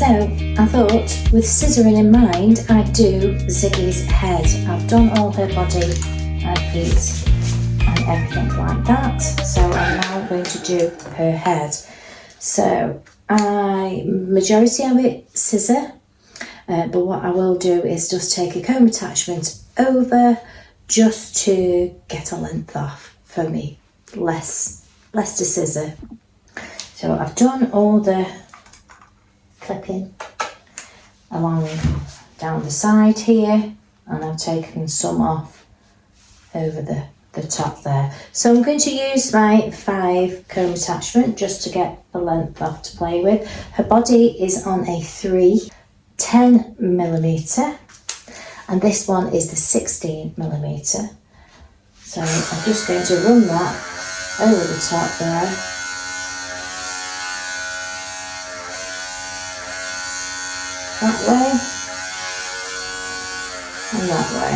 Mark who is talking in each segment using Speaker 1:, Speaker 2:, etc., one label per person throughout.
Speaker 1: So I thought, with scissoring in mind, I'd do Ziggy's head. I've done all her body and feet and everything like that. So I'm now going to do her head. So majority of it scissor, but what I will do is just take a comb attachment over just to get a length off for me, less to scissor. So I've done all the clipping along down the side here, and I've taken some off over the top there. So I'm going to use my 5 comb attachment just to get the length off to play with. Her body is on a 10mm, and this one is the 16mm. So I'm just going to run that over the top there. That way and that way.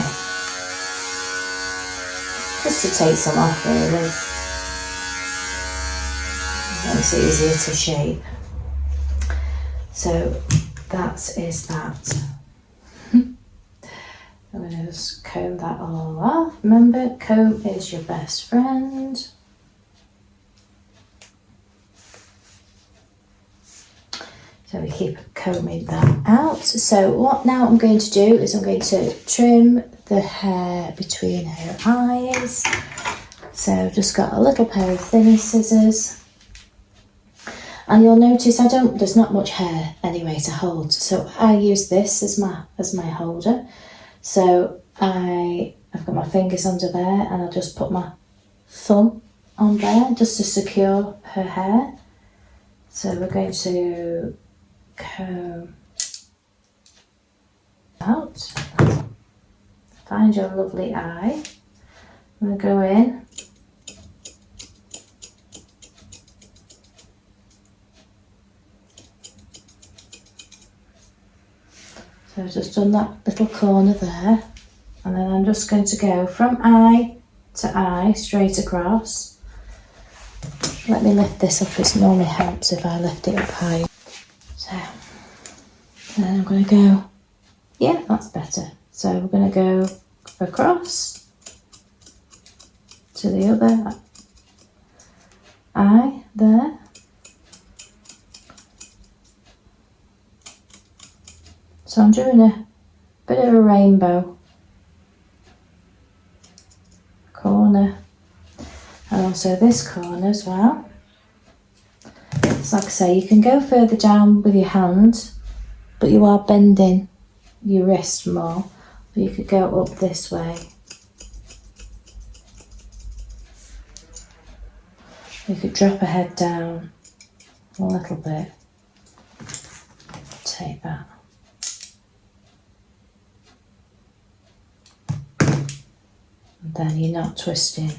Speaker 1: Just to take some off really. It makes it easier to shape. So that is that. I'm going to just comb that all off. Remember, comb is your best friend. So we keep combing that out. So what now I'm going to do is I'm going to trim the hair between her eyes. So I've just got a little pair of thinner scissors. And you'll notice there's not much hair anyway to hold. So I use this as my holder. So I've got my fingers under there, and I'll just put my thumb on there just to secure her hair. So we're going to comb out, find your lovely eye. I'm going to go in, so I've just done that little corner there, and then I'm just going to go from eye to eye straight across. Let me lift this up, it normally helps if I lift it up high. So then I'm going to go, yeah, that's better. So we're going to go across to the other eye there. So I'm doing a bit of a rainbow corner, and also this corner as well. So like I say, you can go further down with your hand, but you are bending your wrist more. But you could go up this way. You could drop a head down a little bit. Take that. And then you're not twisting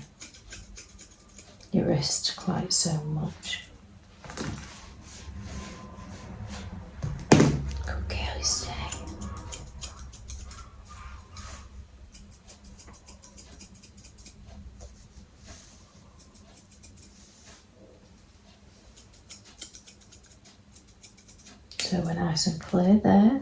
Speaker 1: your wrist quite so much. Good girl, stay. So we're nice and clear there.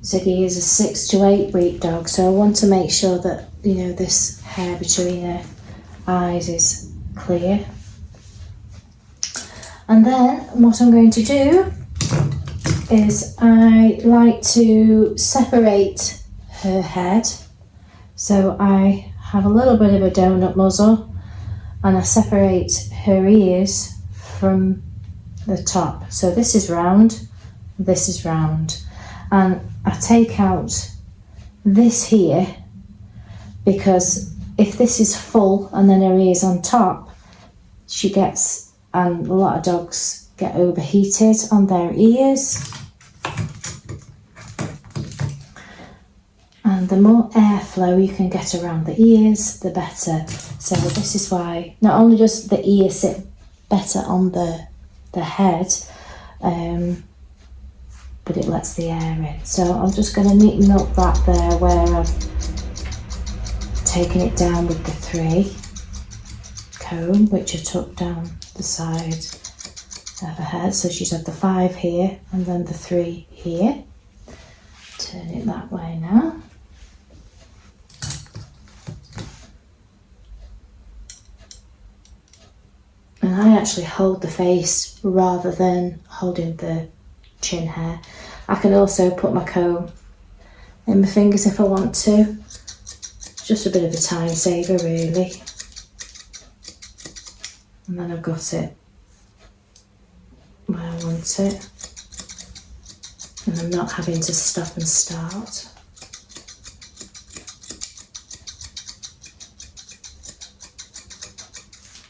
Speaker 1: Ziggy is a 6 to 8 week dog, so I want to make sure that, you know, this hair between her eyes is clear. And then what I'm going to do is I like to separate her head. So I have a little bit of a donut muzzle, and I separate her ears from the top. So this is round, this is round. And I take out this here, because if this is full and then her ears on top, she gets, and a lot of dogs get overheated on their ears. And the more airflow you can get around the ears, the better. So this is why not only does the ear sit better on the head, but it lets the air in. So I'm just going to neaten up that there where I've taken it down with the 3 comb, which I took down the side of her head. So she's had the 5 here and then the 3 here. Turn it that way now. And I actually hold the face rather than holding the chin hair. I can also put my comb in my fingers if I want to. Just a bit of a time saver really. And then I've got it where I want it. And I'm not having to stop and start.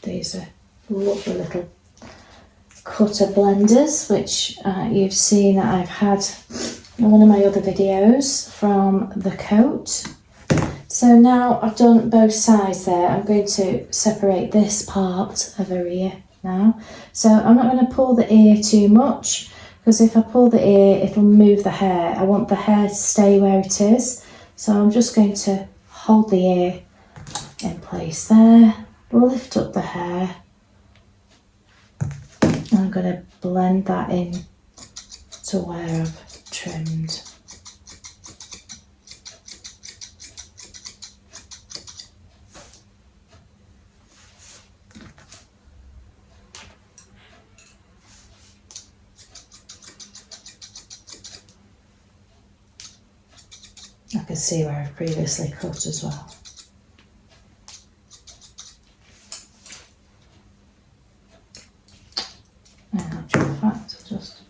Speaker 1: These are lovely little cutter blenders, which you've seen that I've had in one of my other videos from the coat. So now I've done both sides there, I'm going to separate this part of her ear now. So I'm not going to pull the ear too much, because if I pull the ear it'll move the hair. I want the hair to stay where it is. So I'm just going to hold the ear in place there, lift up the hair, and I'm going to blend that in to where I've trimmed. I can see where I've previously cut as well. In actual fact, I'll just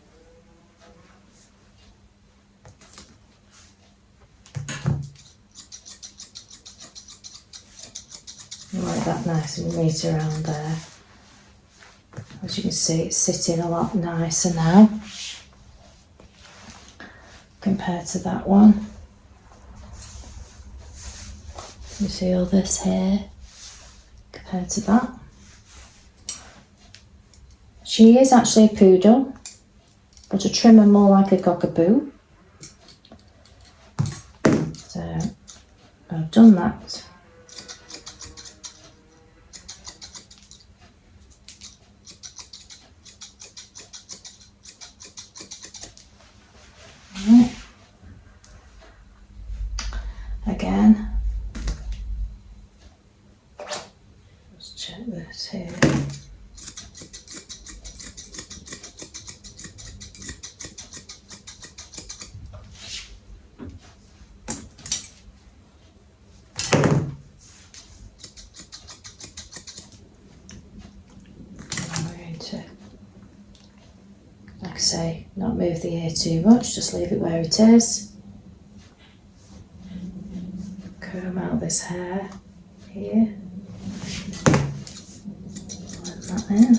Speaker 1: like that nice and neat around there. As you can see, it's sitting a lot nicer now compared to that one. You see all this here compared to that. She is actually a poodle, but I trim her more like a cockapoo. So I've done that. Right. Again. Check this here. I'm going to, like I say, not move the ear too much, just leave it where it is. Comb out this hair here. That in.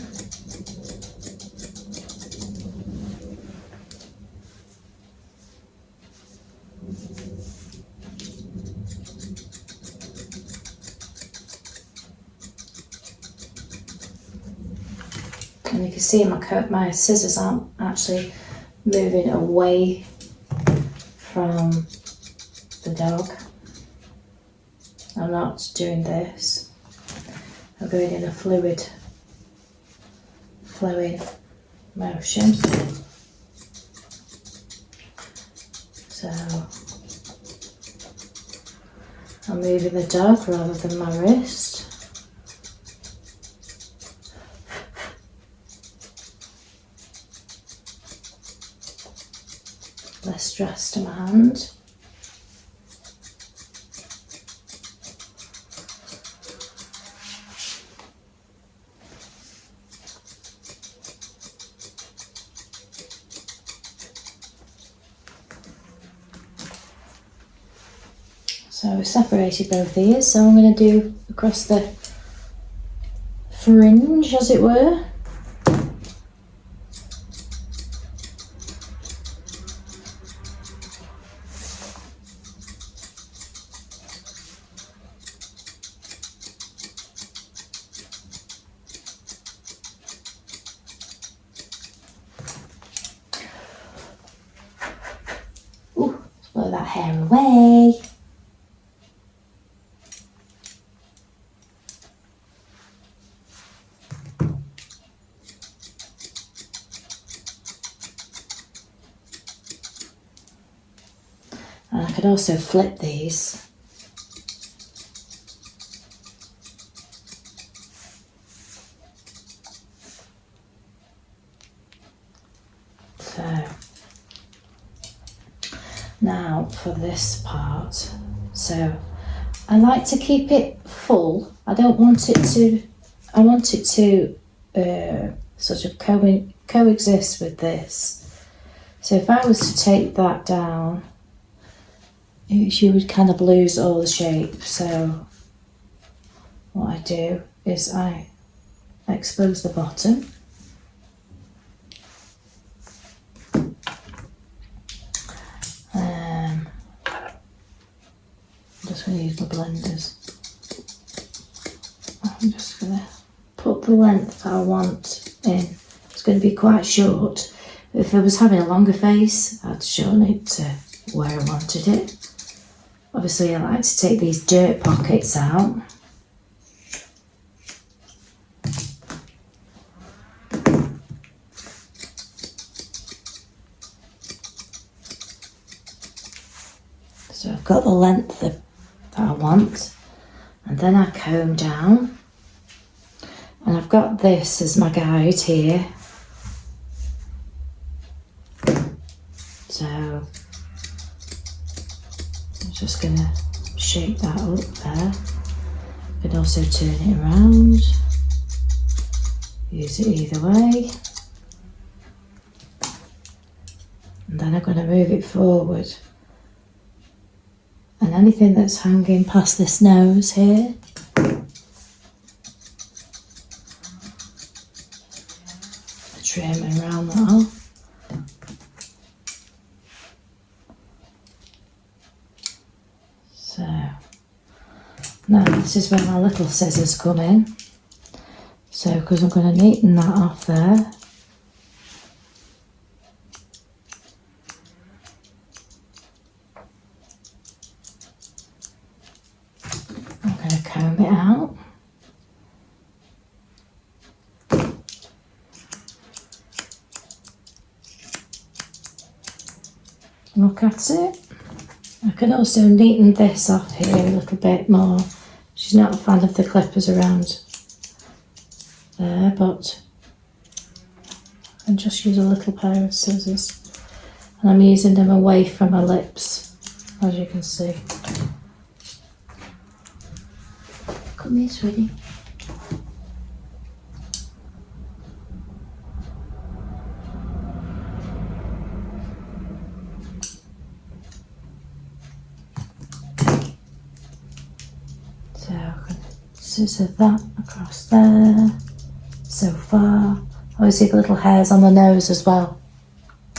Speaker 1: And you can see my scissors aren't actually moving away from the dog. I'm not doing this. I'm going in a flowing motion. So I'm moving the dog rather than my wrist. Less stress to my hand. So we've separated both ears, so I'm going to do across the fringe, as it were. put that hair away. And I could also flip these. So, now for this part. So, I like to keep it full. I don't want it to, I want it to sort of coexist with this. So if I was to take that down, you would kind of lose all the shape. So what I do is I expose the bottom. I'm just going to use my blenders. I'm just going to put the length I want in. It's going to be quite short. If I was having a longer face, I'd shorten it to where I wanted it. Obviously, I like to take these dirt pockets out. So I've got the length that I want, and then I comb down, and I've got this as my guide here. So I'm just going to shape that up there. I can also turn it around, use it either way, and then I'm going to move it forward. And anything that's hanging past this nose here, trim and round that off. So now this is where my little scissors come in. So because I'm going to neaten that off there. I'm going to comb it out. Look at it. I can also neaten this off here a little bit more. She's not a fan of the clippers around there, but I can just use a little pair of scissors. And I'm using them away from her lips, as you can see. Come here, sweetie. So I can scissor that across there, so far. Obviously the little hairs on the nose as well.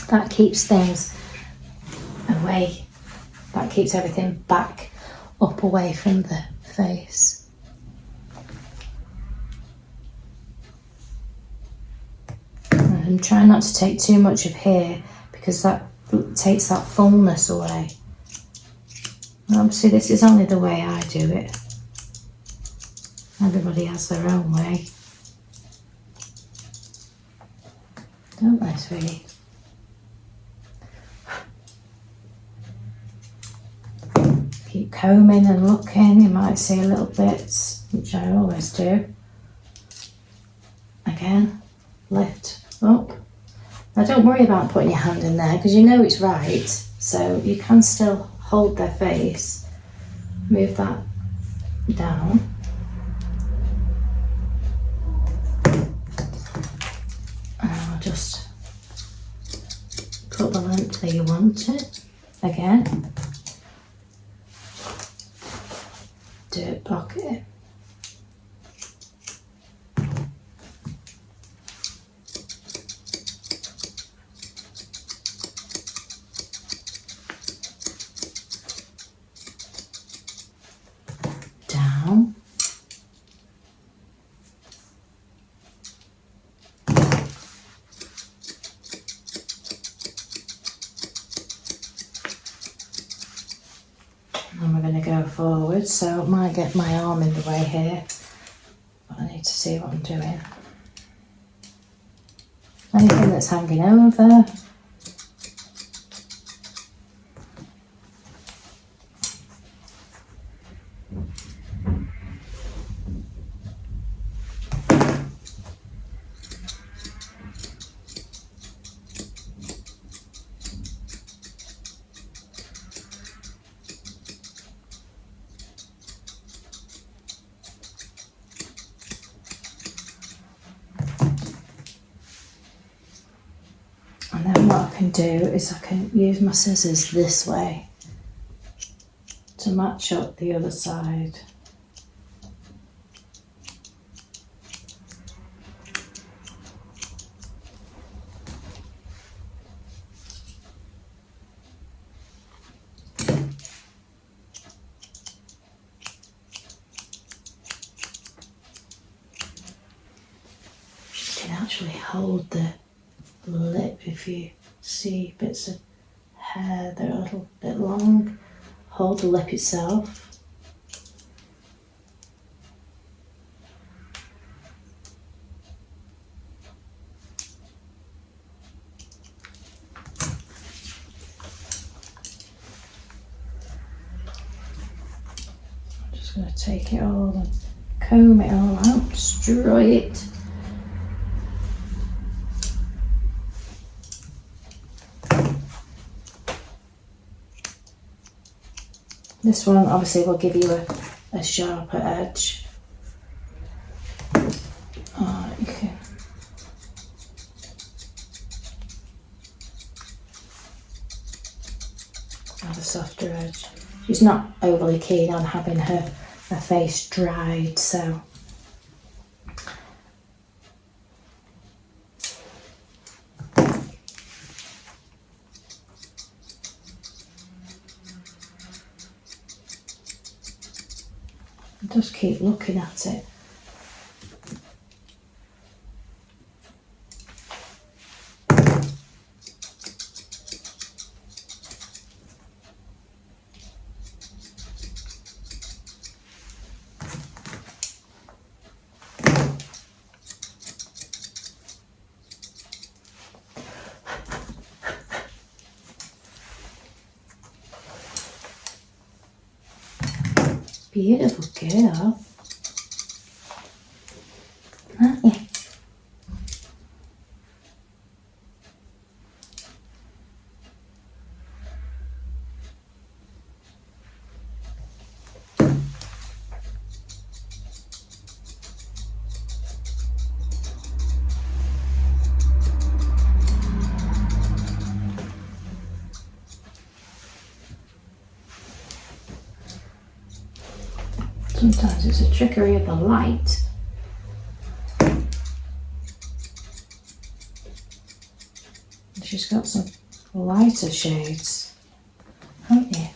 Speaker 1: That keeps things away. That keeps everything back up away from the face. I'm trying not to take too much of hair because that takes that fullness away. And obviously this is only the way I do it. Everybody has their own way. Don't they, sweetie? Keep combing and looking. You might see a little bits, which I always do. Again, lift up. Now don't worry about putting your hand in there because you know it's right. So you can still hold their face. Move that down. And I'll just put the length where you want it. Again. Dirt pocket. Down. And we're going to go forward, so I might get my arm in the way here, but I need to see what I'm doing. Anything that's hanging over. And then what I can do is I can use my scissors this way to match up the other side. You can actually hold the lip if you see bits of hair that are a little bit long. Hold the lip itself. I'm just going to take it all and comb it all out, destroy it. This one obviously will give you a sharper edge. You can have a softer edge. She's not overly keen on having her face dried, so just keep looking at it. Beautiful girl, aren't you? Sometimes it's a trickery of the light. She's got some lighter shades, haven't you?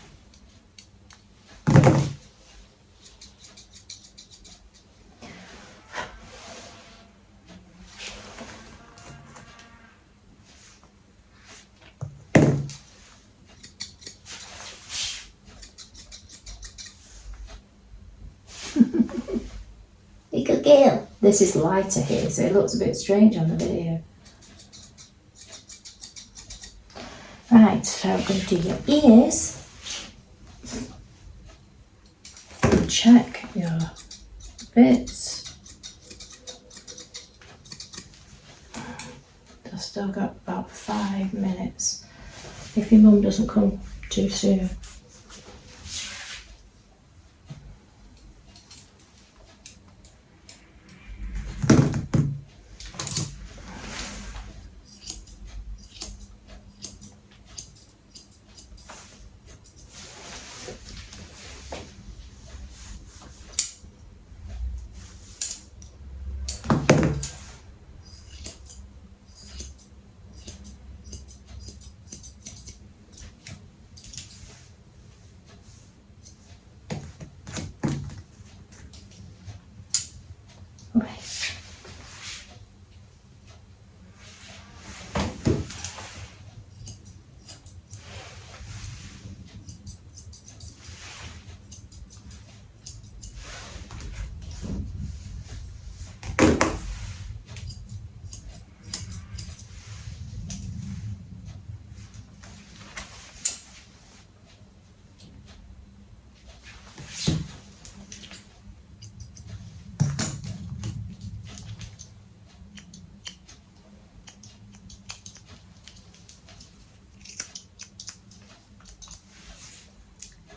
Speaker 1: Good girl. This is lighter here, so it looks a bit strange on the video. Right, so I'm going to do your ears. Check your bits. I've still got about 5 minutes if your mum doesn't come too soon.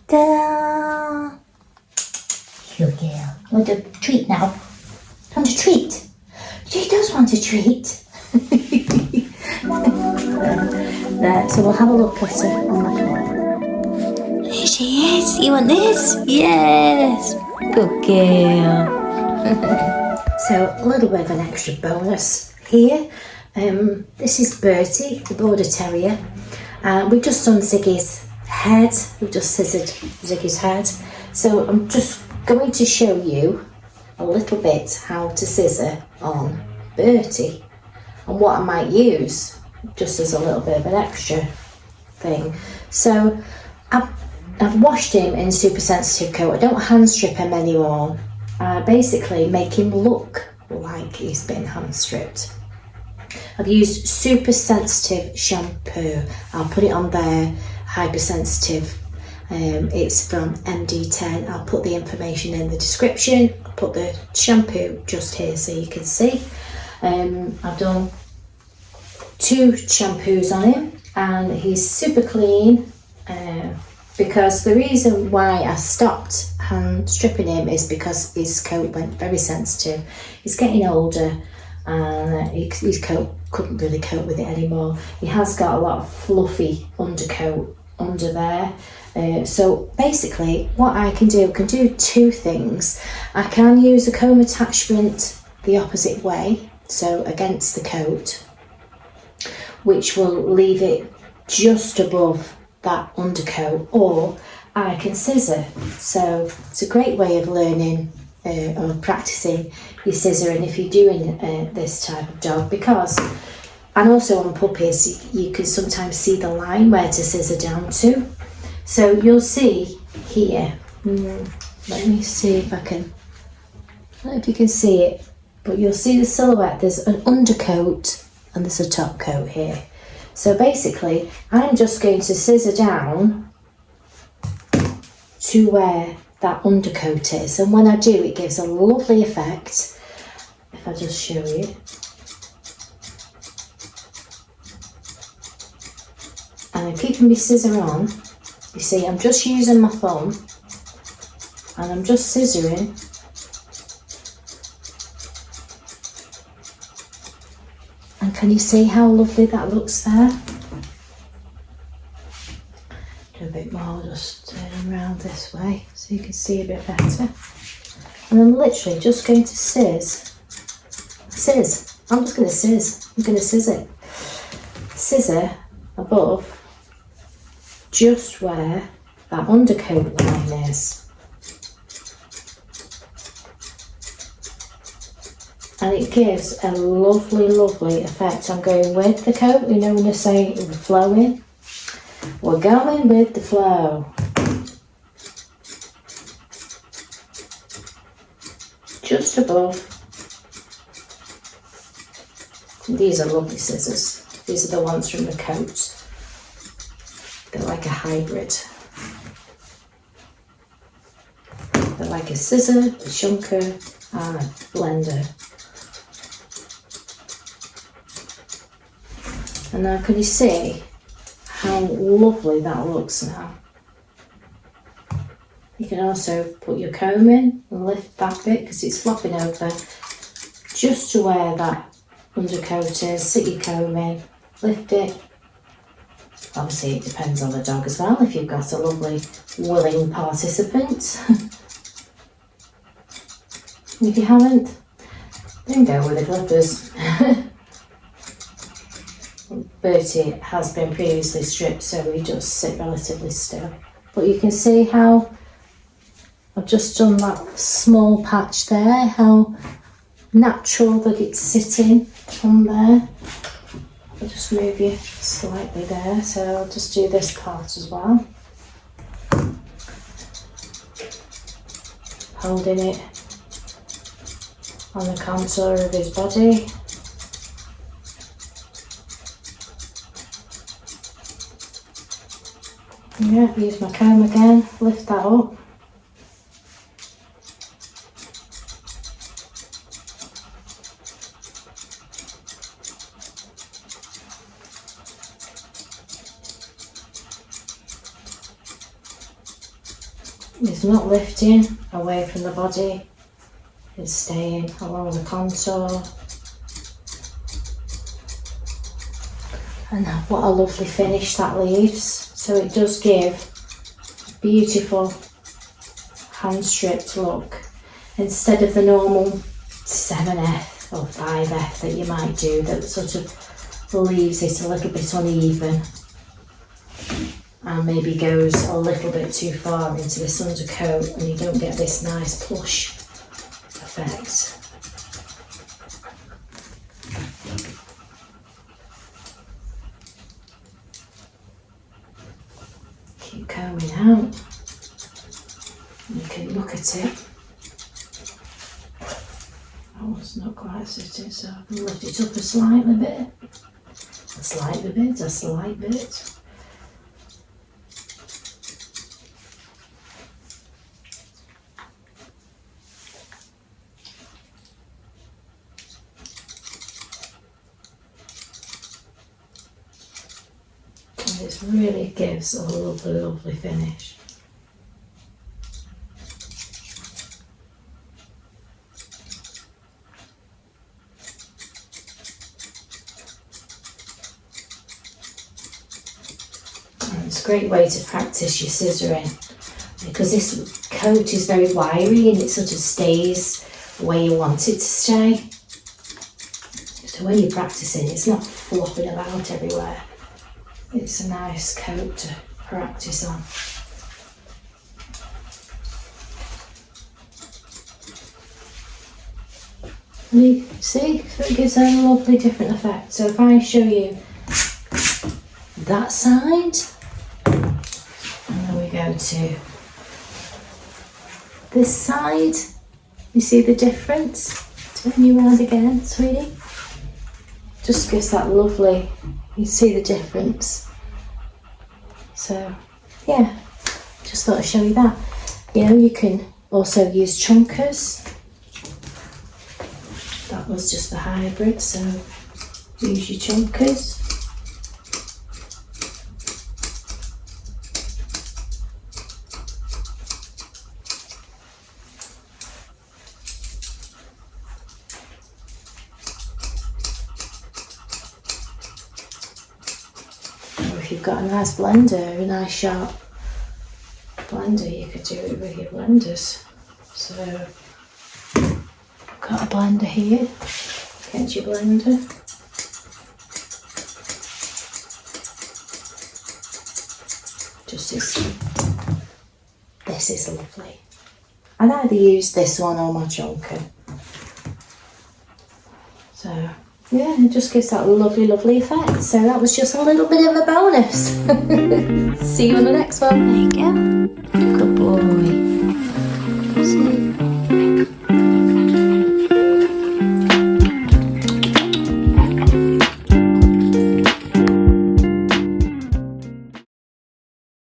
Speaker 1: Ta-da! Good girl. Want a treat now? Want a treat? She does want a treat. There, so we'll have a look at her on the floor. There she is. You want this? Yes. Good girl. So a little bit of an extra bonus here. This is Bertie, the Border Terrier. We've just done Ziggy's head. We've just scissored Ziggy's head. So I'm just going to show you a little bit how to scissor on Bertie and what I might use just as a little bit of an extra thing. So I've washed him in super sensitive coat. I don't hand strip him anymore. Basically make him look like he's been hand stripped. I've used super sensitive shampoo. I'll put it on there, hypersensitive. It's from MD10. I'll put the information in the description. I'll put the shampoo just here so you can see. I've done 2 shampoos on him and he's super clean, because the reason why I stopped hand stripping him is because his coat went very sensitive. He's getting older and his coat couldn't really cope with it anymore. He has got a lot of fluffy undercoat under there. So basically what I can do 2 things. I can use a comb attachment the opposite way, so against the coat, which will leave it just above that undercoat, or I can scissor. So it's a great way of learning or practicing your scissoring if you're doing this type of dog, because, and also on puppies, you can sometimes see the line where to scissor down to. So you'll see here, let me see if I can, I don't know if you can see it, but you'll see the silhouette. There's an undercoat and there's a top coat here. So basically I'm just going to scissor down to where that undercoat is, and when I do, it gives a lovely effect. If I just show you, and I'm keeping my scissor on, you see I'm just using my thumb and I'm just scissoring, and can you see how lovely that looks there? Do a bit more, just turn around this way so you can see a bit better. And I'm literally just going to scissor. I'm just going to scissor. I'm going to scissor. Scissor above just where that undercoat line is. And it gives a lovely, lovely effect. I'm going with the coat, you know when I say flowing? We're going with the flow. Just above. These are lovely scissors. These are the ones from the coat. They're like a hybrid. They're like a scissor, a shunker, and a blender. And now can you see how lovely that looks now? You can also put your comb in and lift that bit because it's flopping over just to where that undercoat is. Sit your comb in, lift it. Obviously it depends on the dog as well, if you've got a lovely willing participant. If you haven't, then go with the clippers. Bertie has been previously stripped, so he does sit relatively still. But you can see how I've just done that small patch there, how natural that it's sitting on there. I'll just move you slightly there, so I'll just do this part as well. Holding it on the contour of his body. Yeah, use my comb again, lift that up. It's not lifting away from the body, it's staying along the contour. And what a lovely finish that leaves. So it does give a beautiful hand stripped look instead of the normal 7F or 5F that you might do, that sort of leaves it a little bit uneven and maybe goes a little bit too far into this undercoat and you don't get this nice plush effect. Keep combing out. You can look at it. Oh, it's not quite sitting, so I can lift it up a slight bit. A slight bit. And it really gives a lovely, lovely finish. It's a great way to practice your scissoring because this coat is very wiry and it sort of stays where you want it to stay. So when you're practicing, it's not flopping about everywhere. It's a nice coat to practice on. And you see, so it gives a lovely different effect. So if I show you that side, and then we go to this side, you see the difference? Turn you around again, sweetie. Just gives that lovely, you see the difference. So yeah, just thought I'd show you that. You know, you can also use chunkers. That was just the hybrid, so use your chunkers. If you've got a nice blender, a nice sharp blender, you could do it with your blenders. So, got a blender here, get your blender. This is lovely. I'd either use this one or my chunker. So yeah, it just gives that lovely, lovely effect. So that was just a little bit of a bonus. See you on the next one. There you go. Good boy.